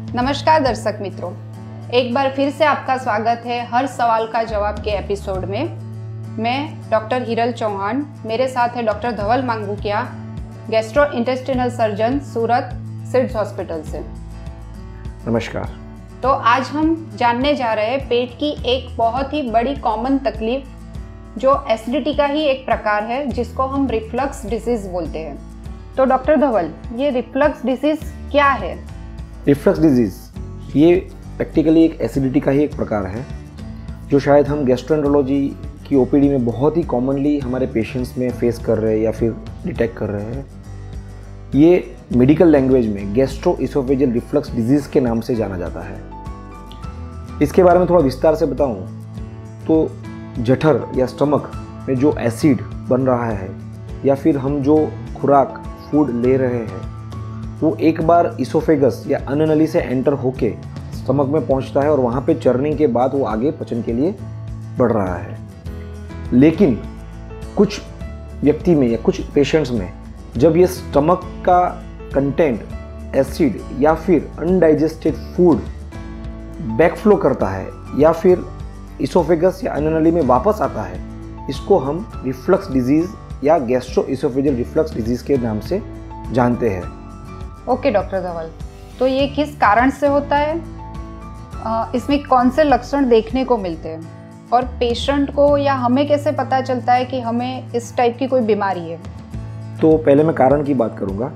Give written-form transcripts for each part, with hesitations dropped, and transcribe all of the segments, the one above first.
नमस्कार दर्शक मित्रों, एक बार फिर से आपका स्वागत है हर सवाल का जवाब के एपिसोड में। मैं डॉक्टर हिरल चौहान, मेरे साथ है डॉक्टर धवल मांगुकिया, गैस्ट्रो इंटेस्टिनल सर्जन, सूरत सिड्स हॉस्पिटल से। नमस्कार। तो आज हम जानने जा रहे हैं पेट की एक बहुत ही बड़ी कॉमन तकलीफ जो एसिडिटी का ही एक प्रकार है, जिसको हम रिफ्लक्स डिसीज बोलते हैं। तो डॉक्टर धवल, ये रिफ्लक्स डिसीज क्या है? रिफ्लक्स डिजीज़ ये प्रैक्टिकली एक एसिडिटी का ही एक प्रकार है जो शायद हम गैस्ट्रोएंटरोलॉजी की ओपीडी में बहुत ही कॉमनली हमारे पेशेंट्स में फेस कर रहे हैं या फिर डिटेक्ट कर रहे हैं। ये मेडिकल लैंग्वेज में गैस्ट्रोइसोफेजियल रिफ्लक्स डिजीज़ के नाम से जाना जाता है। इसके बारे में थोड़ा विस्तार से बताऊं तो जठर या स्टमक में जो एसिड बन रहा है या फिर हम जो खुराक फूड ले रहे हैं वो एक बार इसोफेगस या अन्ननली से एंटर होके स्टमक में पहुंचता है और वहाँ पे चर्निंग के बाद वो आगे पचन के लिए बढ़ रहा है। लेकिन कुछ व्यक्ति में या कुछ पेशेंट्स में जब ये स्टमक का कंटेंट एसिड या फिर अनडाइजेस्टेड फूड बैकफ्लो करता है या फिर इसोफेगस या अन्ननली में वापस आता है, इसको हम रिफ्लक्स डिजीज़ या गैस्ट्रोइसोफेजियल रिफ्लक्स डिजीज़ के नाम से जानते हैं। ओके डॉक्टर धवल, तो ये किस कारण से होता है? इसमें कौन से लक्षण देखने को मिलते हैं और पेशेंट को या हमें कैसे पता चलता है कि हमें इस टाइप की कोई बीमारी है? तो पहले मैं कारण की बात करूँगा।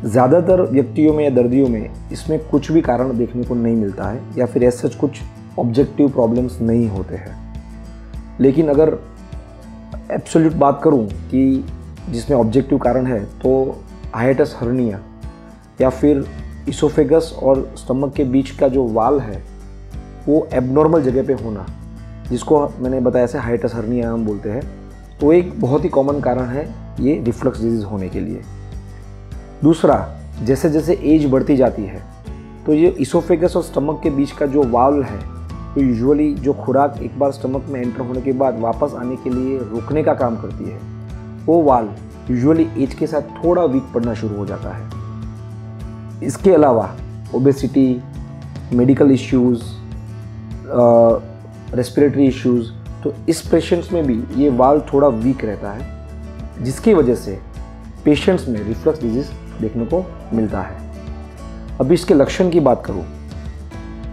ज़्यादातर व्यक्तियों में या दर्दियों में इसमें कुछ भी कारण देखने को नहीं मिलता है या फिर ऐसे कुछ ऑब्जेक्टिव प्रॉब्लम्स नहीं होते हैं। लेकिन अगर एब्सोल्यूट बात करूँ कि जिसमें ऑब्जेक्टिव कारण है तो हाइएटस हर्निया या फिर इसोफेगस और स्टमक के बीच का जो वाल है वो एबनॉर्मल जगह पे होना, जिसको मैंने बताया से हाइएटस हर्निया हम बोलते हैं, तो एक बहुत ही कॉमन कारण है ये रिफ्लक्स डिजीज़ होने के लिए। दूसरा, जैसे जैसे एज बढ़ती जाती है तो ये इसोफेगस और स्टमक के बीच का जो वाल्व है तो यूजुअली जो खुराक एक बार स्टमक में एंटर होने के बाद वापस आने के लिए रोकने का काम करती है, वो वाल्व यूजुअली एज के साथ थोड़ा वीक पड़ना शुरू हो जाता है। इसके अलावा obesity, medical issues, respiratory issues, तो इस पेशेंट्स में भी ये वाल्व थोड़ा वीक रहता है, जिसकी वजह से पेशेंट्स में रिफ्लक्स डिजीज़ देखने को मिलता है। अब इसके लक्षण की बात करूँ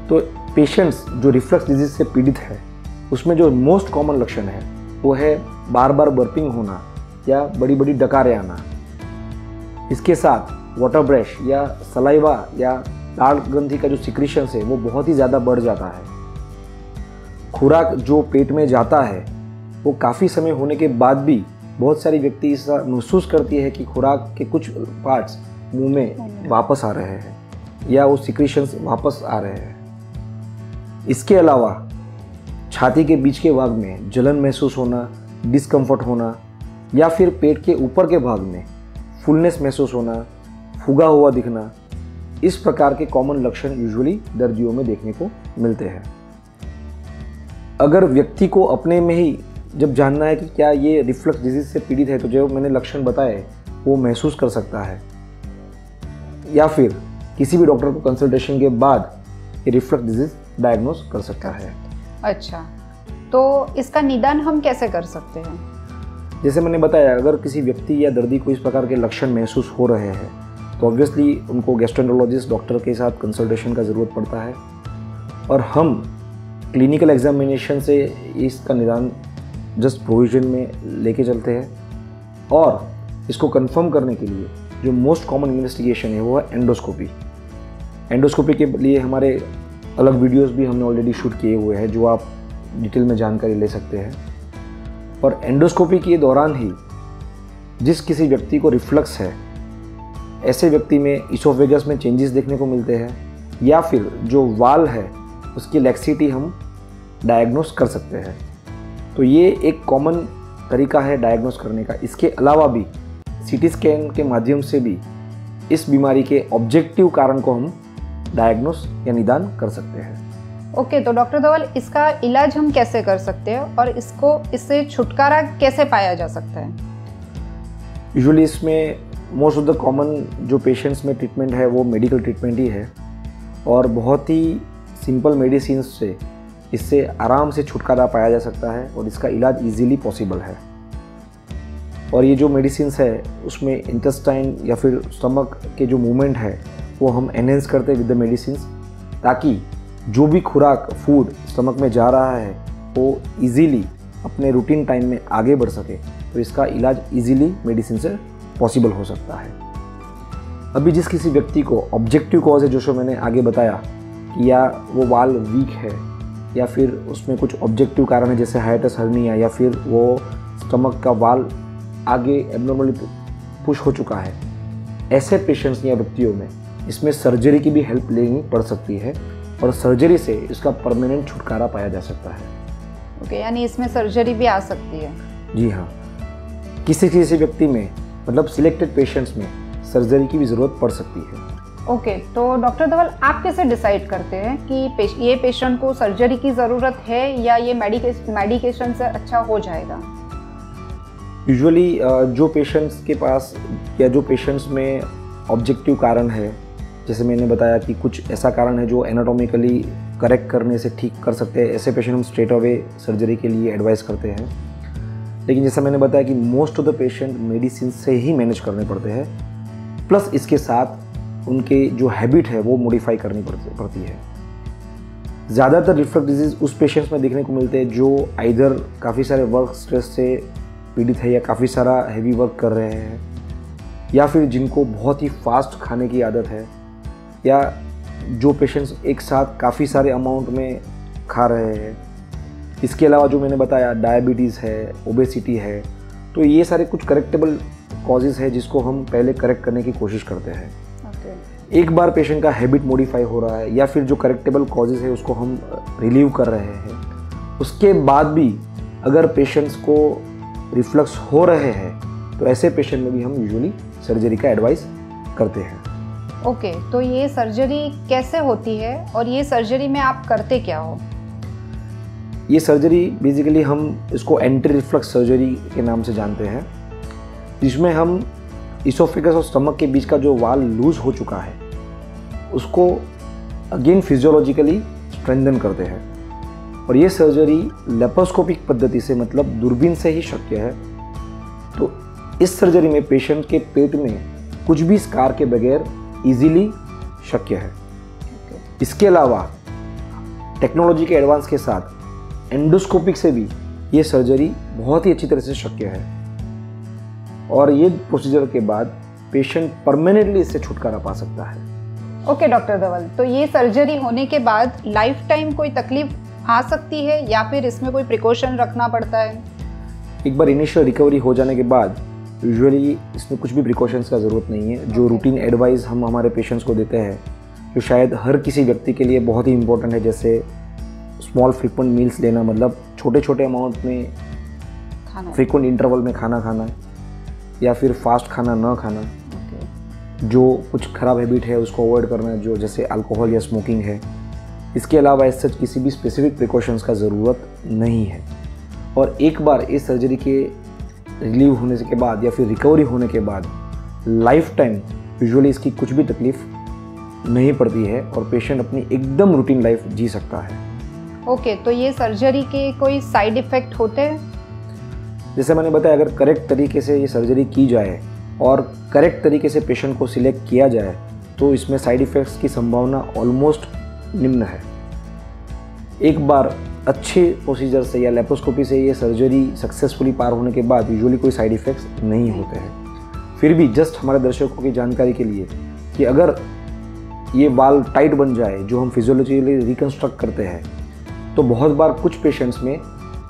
तो पेशेंट्स जो रिफ्लक्स डिजीज़ से पीड़ित है उसमें जो मोस्ट कॉमन लक्षण है वो है बार बार बर्पिंग होना या बड़ी बड़ी डकारें आना। इसके साथ वाटर ब्रश या सलाइवा या लाल ग्रंथि का जो सिक्रीशंस है वो बहुत ही ज़्यादा बढ़ जाता है। खुराक जो पेट में जाता है वो काफ़ी समय होने के बाद भी बहुत सारी व्यक्ति ऐसा महसूस करती है कि खुराक के कुछ पार्ट्स मुंह में वापस आ रहे हैं या वो सिक्रीशंस वापस आ रहे हैं। इसके अलावा छाती के बीच के भाग में जलन महसूस होना, डिस्कम्फर्ट होना या फिर पेट के ऊपर के भाग में फुलनेस महसूस होना, फूगा हुआ दिखना, इस प्रकार के कॉमन लक्षण यूजुअली दर्दियों में देखने को मिलते हैं। अगर व्यक्ति को अपने में ही जब जानना है कि क्या ये रिफ्लक्स डिजीज से पीड़ित है तो जो मैंने लक्षण बताए वो महसूस कर सकता है या फिर किसी भी डॉक्टर को कंसल्टेशन के बाद ये रिफ्लक्स डिजीज डायग्नोस कर सकता है। अच्छा, तो इसका निदान हम कैसे कर सकते हैं? जैसे मैंने बताया, अगर किसी व्यक्ति या दर्दी को इस प्रकार के लक्षण महसूस हो रहे हैं तो ऑब्वियसली उनको गैस्ट्रोएंटरोलॉजिस्ट डॉक्टर के साथ कंसल्टेशन का ज़रूरत पड़ता है और हम क्लिनिकल एग्जामिनेशन से इसका निदान जस्ट प्रोविजन में लेके चलते हैं। और इसको कंफर्म करने के लिए जो मोस्ट कॉमन इन्वेस्टिगेशन है वो है एंडोस्कोपी। एंडोस्कोपी के लिए हमारे अलग वीडियोस भी हमने ऑलरेडी शूट किए हुए हैं जो आप डिटेल में जानकारी ले सकते हैं। और एंडोस्कोपी के दौरान ही जिस किसी व्यक्ति को रिफ्लक्स है, ऐसे व्यक्ति में इसोफेगस में चेंजेस देखने को मिलते हैं या फिर जो वाल है उसकी लैक्सिटी हम डायग्नोस कर सकते हैं। तो ये एक कॉमन तरीका है डायग्नोस करने का। इसके अलावा भी सीटी स्कैन के माध्यम से भी इस बीमारी के ऑब्जेक्टिव कारण को हम डायग्नोस या निदान कर सकते हैं। ओके, तो डॉक्टर धवल, इसका इलाज हम कैसे कर सकते हैं और इससे छुटकारा कैसे पाया जा सकता है? यूजुअली इसमें मोस्ट ऑफ द कॉमन जो पेशेंट्स में ट्रीटमेंट है वो मेडिकल ट्रीटमेंट ही है और बहुत ही सिंपल मेडिसिन से इससे आराम से छुटकारा पाया जा सकता है और इसका इलाज इजीली पॉसिबल है। और ये जो मेडिसिन्स है उसमें इंटेस्टाइन या फिर स्टमक के जो मूवमेंट है वो हम एनहेंस करते हैं विद द मेडिसिन्स, ताकि जो भी खुराक फूड स्टमक में जा रहा है वो इजीली अपने रूटीन टाइम में आगे बढ़ सके, तो इसका इलाज इजीली मेडिसिन से पॉसिबल हो सकता है। अभी जिस किसी व्यक्ति को ऑब्जेक्टिव कॉज है, जो मैंने आगे बताया कि या वो वाल वीक है या फिर उसमें कुछ ऑब्जेक्टिव कारण है जैसे हाइटस हर्निया या फिर वो स्टमक का वाल आगे एब्नॉर्मली पुश हो चुका है, ऐसे पेशेंट्स या व्यक्तियों में इसमें सर्जरी की भी हेल्प लेनी पड़ सकती है और सर्जरी से इसका परमानेंट छुटकारा पाया जा सकता है। ओके, यानी इसमें सर्जरी भी आ सकती है? जी हाँ, किसी किसी व्यक्ति में मतलब सिलेक्टेड पेशेंट्स में सर्जरी की भी ज़रूरत पड़ सकती है। ओके, तो डॉक्टर धवल आप कैसे डिसाइड करते हैं कि ये पेशेंट को सर्जरी की ज़रूरत है या ये मेडिकेशन से अच्छा हो जाएगा? यूजुअली जो पेशेंट्स के पास या जो पेशेंट्स में ऑब्जेक्टिव कारण है, जैसे मैंने बताया कि कुछ ऐसा कारण है जो एनाटॉमिकली करेक्ट करने से ठीक कर सकते हैं, ऐसे पेशेंट हम स्ट्रेट अवे सर्जरी के लिए एडवाइस करते हैं। लेकिन जैसा मैंने बताया कि most of the patient medicine से ही मैनेज करने पड़ते हैं, प्लस इसके साथ उनके जो हैबिट है वो मॉडिफाई करनी पड़ती है। ज़्यादातर रिफ्लक्स डिजीज़ उस पेशेंट्स में देखने को मिलते हैं जो आइदर काफ़ी सारे वर्क स्ट्रेस से पीड़ित है या काफ़ी सारा हैवी वर्क कर रहे हैं, या फिर जिनको बहुत ही फास्ट खाने की आदत है, या जो पेशेंट्स एक साथ काफ़ी सारे अमाउंट में खा रहे हैं। इसके अलावा जो मैंने बताया डायबिटीज़ है, ओबेसिटी है, तो ये सारे कुछ करेक्टेबल कॉजेज़ है जिसको हम पहले करेक्ट करने की कोशिश करते हैं। एक बार पेशेंट का हैबिट मॉडिफाई हो रहा है या फिर जो करेक्टेबल कॉजेज़ है उसको हम रिलीव कर रहे हैं, उसके बाद भी अगर पेशेंट्स को रिफ्लक्स हो रहे हैं तो ऐसे पेशेंट में भी हम यूजुअली सर्जरी का एडवाइस करते हैं। ओके, तो ये सर्जरी कैसे होती है और ये सर्जरी में आप करते क्या हो? ये सर्जरी बेसिकली हम इसको एंटी रिफ्लक्स सर्जरी के नाम से जानते हैं, जिसमें हम इसोफेगस और स्टमक के बीच का जो वाल लूज हो चुका है उसको अगेन फिजियोलॉजिकली स्ट्रेंथन करते हैं। और ये सर्जरी लेप्रोस्कोपिक पद्धति से मतलब दूरबीन से ही शक्य है। तो इस सर्जरी में पेशेंट के पेट में कुछ भी स्कार के बगैर इजीली शक्य है। इसके अलावा टेक्नोलॉजी के एडवांस के साथ एंडोस्कोपिक से भी ये सर्जरी बहुत ही अच्छी तरह से शक्य है और ये प्रोसीजर के बाद पेशेंट परमानेंटली इससे छुटकारा पा सकता है। ओके डॉक्टर धवल, तो ये सर्जरी होने के बाद लाइफ टाइम कोई तकलीफ आ सकती है या फिर इसमें कोई प्रिकॉशन रखना पड़ता है? एक बार इनिशियल रिकवरी हो जाने के बाद यूजुअली इसमें कुछ भी प्रिकॉशंस का ज़रूरत नहीं है। जो रूटीन एडवाइस हम हमारे पेशेंट्स को देते हैं, जो शायद हर किसी व्यक्ति के लिए बहुत ही इंपॉर्टेंट है, जैसे स्मॉल फ्रीक्वेंट मील्स लेना, मतलब छोटे छोटे अमाउंट में फ्रीक्वेंट इंटरवल में खाना खाना, या फिर फास्ट खाना ना खाना, जो कुछ ख़राब हैबिट है उसको अवॉइड करना, जो जैसे अल्कोहल या स्मोकिंग है। इसके अलावा इस सच किसी भी स्पेसिफिक प्रिकॉशंस का ज़रूरत नहीं है। और एक बार इस सर्जरी के रिलीव होने के बाद या फिर रिकवरी होने के बाद लाइफ टाइम यूजुअली इसकी कुछ भी तकलीफ नहीं पड़ती है और पेशेंट अपनी एकदम रूटीन लाइफ जी सकता है। ओके, तो ये सर्जरी के कोई साइड इफ़ेक्ट होते हैं? जैसे मैंने बताया, अगर करेक्ट तरीके से ये सर्जरी की जाए और करेक्ट तरीके से पेशेंट को सिलेक्ट किया जाए तो इसमें साइड इफ़ेक्ट्स की संभावना ऑलमोस्ट निम्न है। एक बार अच्छे प्रोसीजर से या लेप्रोस्कोपी से ये सर्जरी सक्सेसफुली पार होने के बाद यूजुअली कोई साइड इफ़ेक्ट्स नहीं होते हैं। फिर भी जस्ट हमारे दर्शकों की जानकारी के लिए कि अगर ये वाल टाइट बन जाए, जो हम फिजियोलॉजिकली रिकन्स्ट्रक्ट करते हैं, तो बहुत बार कुछ पेशेंट्स में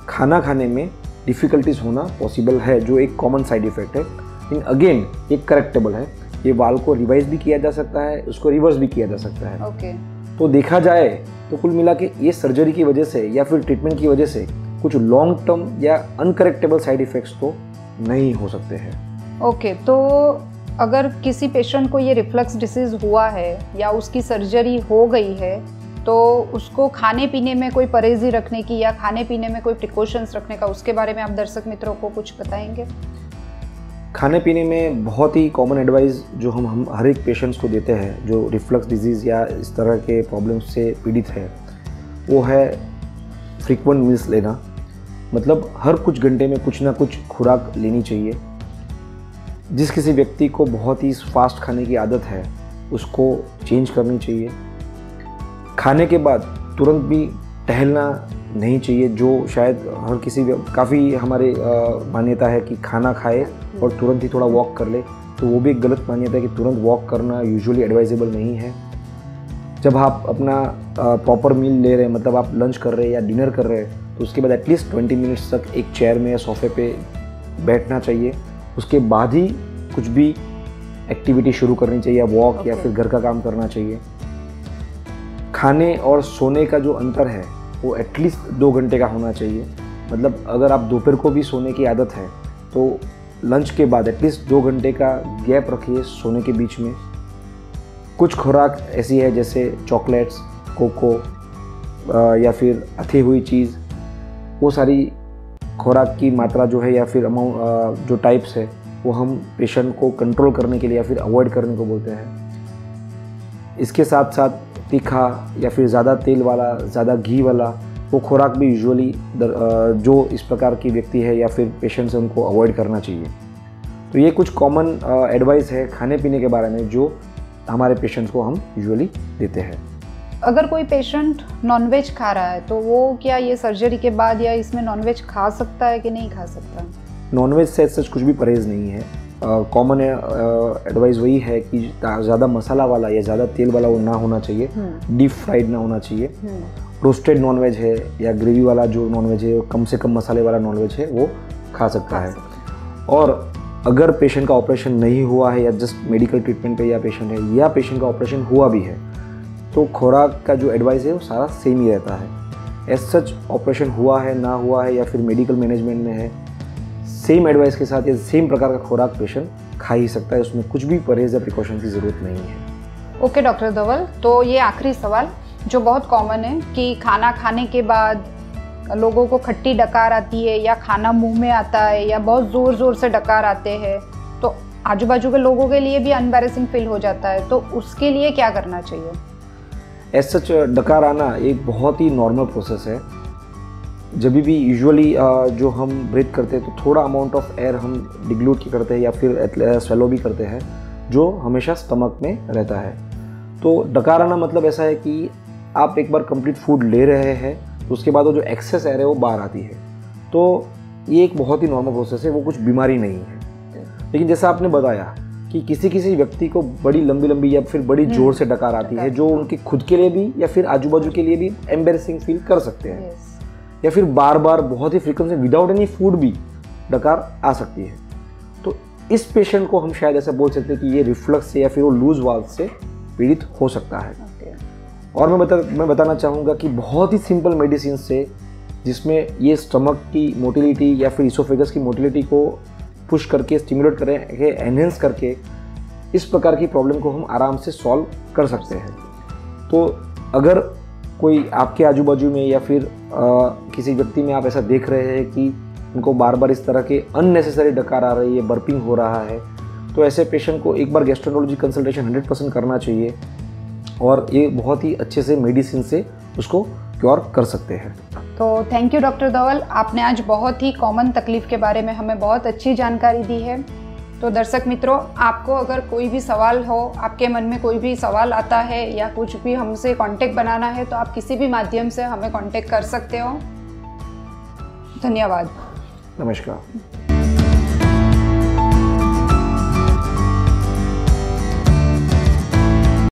खाना खाने में डिफ़िकल्टीज होना पॉसिबल है, जो एक कॉमन साइड इफ़ेक्ट है। लेकिन अगेन ये करेक्टेबल है। ये वाल को रिवाइज भी किया जा सकता है, उसको रिवर्स भी किया जा सकता है। ओके, तो देखा जाए तो कुल मिला के ये सर्जरी की वजह से या फिर ट्रीटमेंट की वजह से कुछ लॉन्ग टर्म या अनकरेक्टेबल साइड इफ़ेक्ट्स तो नहीं हो सकते हैं। ओके, तो अगर किसी पेशेंट को ये रिफ्लक्स डिसीज़ हुआ है या उसकी सर्जरी हो गई है तो उसको खाने पीने में कोई परहेज़ी रखने की या खाने पीने में कोई प्रिकॉशंस रखने का, उसके बारे में आप दर्शक मित्रों को कुछ बताएंगे? खाने पीने में बहुत ही कॉमन एडवाइस जो हम हर एक पेशेंट्स को देते हैं जो रिफ्लक्स डिजीज़ या इस तरह के प्रॉब्लम से पीड़ित है, वो है फ्रीक्वेंट मील्स लेना। मतलब हर कुछ घंटे में कुछ ना कुछ खुराक लेनी चाहिए। जिस किसी व्यक्ति को बहुत ही फास्ट खाने की आदत है उसको चेंज करनी चाहिए। खाने के बाद तुरंत भी टहलना नहीं चाहिए, जो शायद हर किसी काफ़ी हमारे मान्यता है कि खाना खाए और तुरंत ही थोड़ा वॉक कर ले, तो वो भी एक गलत मान्यता है कि तुरंत वॉक करना यूजुअली एडवाइजेबल नहीं है। जब आप अपना प्रॉपर मील ले रहे हैं, मतलब आप लंच कर रहे हैं या डिनर कर रहे हैं, तो उसके बाद एटलीस्ट 20 मिनट्स तक एक चेयर में या सोफे पे बैठना चाहिए। उसके बाद ही कुछ भी एक्टिविटी शुरू करनी चाहिए, या वॉक या फिर घर का काम करना चाहिए। खाने और सोने का जो अंतर है वो एटलीस्ट 2 घंटे का होना चाहिए। मतलब अगर आप दोपहर को भी सोने की आदत है तो लंच के बाद एटलीस्ट 2 घंटे का गैप रखिए सोने के बीच में। कुछ खुराक ऐसी है जैसे चॉकलेट्स, कोको या फिर अथी हुई चीज़, वो सारी खुराक की मात्रा जो है या फिर अमाउंट जो टाइप्स है वो हम पेशेंट को कंट्रोल करने के लिए या फिर अवॉइड करने को बोलते हैं। इसके साथ साथ तीखा या फिर ज़्यादा तेल वाला, ज़्यादा घी वाला वो खुराक भी यूजुअली जो इस प्रकार की व्यक्ति है या फिर पेशेंट्स है उनको अवॉइड करना चाहिए। तो ये कुछ कॉमन एडवाइस है खाने पीने के बारे में जो हमारे पेशेंट्स को हम यूजुअली देते हैं। अगर कोई पेशेंट नॉनवेज खा रहा है तो वो क्या ये सर्जरी के बाद या इसमें नॉनवेज खा सकता है कि नहीं खा सकता? नॉनवेज से सच कुछ भी परहेज़ नहीं है। कॉमन एडवाइस वही है कि ज़्यादा मसाला वाला या ज़्यादा तेल वाला वो ना होना चाहिए, डीप फ्राइड ना होना चाहिए। रोस्टेड नॉनवेज है या ग्रेवी वाला जो नॉनवेज है, कम से कम मसाले वाला नॉनवेज है, वो खा सकता है। और अगर पेशेंट का ऑपरेशन नहीं हुआ है या जस्ट मेडिकल ट्रीटमेंट पे या पेशेंट है, या पेशेंट का ऑपरेशन हुआ भी है, तो खुराक का जो एडवाइस है वो सारा सेम ही रहता है। एज सच ऑपरेशन हुआ है ना हुआ है या फिर मेडिकल मैनेजमेंट में है, सेम एडवाइस के साथ या सेम प्रकार का खुराक पेशेंट खा ही सकता है। उसमें कुछ भी परहेज या प्रिकॉशन की ज़रूरत नहीं है। ओके डॉक्टर धवल, तो ये आखिरी सवाल जो बहुत कॉमन है कि खाना खाने के बाद लोगों को खट्टी डकार आती है या खाना मुंह में आता है या बहुत ज़ोर ज़ोर से डकार आते हैं, तो आजू बाजू के लोगों के लिए भी अनबैरेसिंग फील हो जाता है, तो उसके लिए क्या करना चाहिए? एज सच डकार आना एक बहुत ही नॉर्मल प्रोसेस है। जब भी यूजुअली जो हम ब्रीथ करते हैं तो थोड़ा अमाउंट ऑफ एयर हम डिग्लूट करते हैं या फिर स्वेलो भी करते हैं, जो हमेशा स्टमक में रहता है। तो डकार आना मतलब ऐसा है कि आप एक बार कंप्लीट फूड ले रहे हैं तो उसके बाद वो जो एक्सेस एयर है वो बाहर आती है। तो ये एक बहुत ही नॉर्मल प्रोसेस है, वो कुछ बीमारी नहीं है। लेकिन जैसा आपने बताया कि किसी किसी व्यक्ति को बड़ी लंबी लंबी या फिर बड़ी जोर से डकार आती है, जो उनके खुद के लिए भी या फिर आजू बाजू के लिए भी एम्बेरसिंग फील कर सकते हैं। या फिर बार बार बहुत ही फ्रीक्वेंसी विदाउट एनी फूड भी डकार आ सकती है। तो इस पेशेंट को हम शायद ऐसा बोल सकते हैं कि ये रिफ्लक्स से या फिर वो लूज वाल्व से पीड़ित हो सकता है। और मैं बताना चाहूँगा कि बहुत ही सिंपल मेडिसिन से, जिसमें ये स्टमक की मोटिलिटी या फिर इसोफेगस की मोटिलिटी को पुश करके, स्टिमुलेट करके, एनहेंस करके इस प्रकार की प्रॉब्लम को हम आराम से सॉल्व कर सकते हैं। तो अगर कोई आपके आजू बाजू में या फिर किसी व्यक्ति में आप ऐसा देख रहे हैं कि उनको बार बार इस तरह के अननेसेसरी डकार आ रही है, बर्पिंग हो रहा है, तो ऐसे पेशेंट को एक बार गैस्ट्रोएंटरोलॉजी कंसल्टेशन 100% करना चाहिए। और ये बहुत ही अच्छे से मेडिसिन से उसको क्योर कर सकते हैं। तो थैंक यू डॉक्टर धवल, आपने आज बहुत ही कॉमन तकलीफ़ के बारे में हमें बहुत अच्छी जानकारी दी है। तो दर्शक मित्रों, आपको अगर कोई भी सवाल हो, आपके मन में कोई भी सवाल आता है या कुछ भी हमसे कांटेक्ट बनाना है, तो आप किसी भी माध्यम से हमें कांटेक्ट कर सकते हो। धन्यवाद। नमस्कार।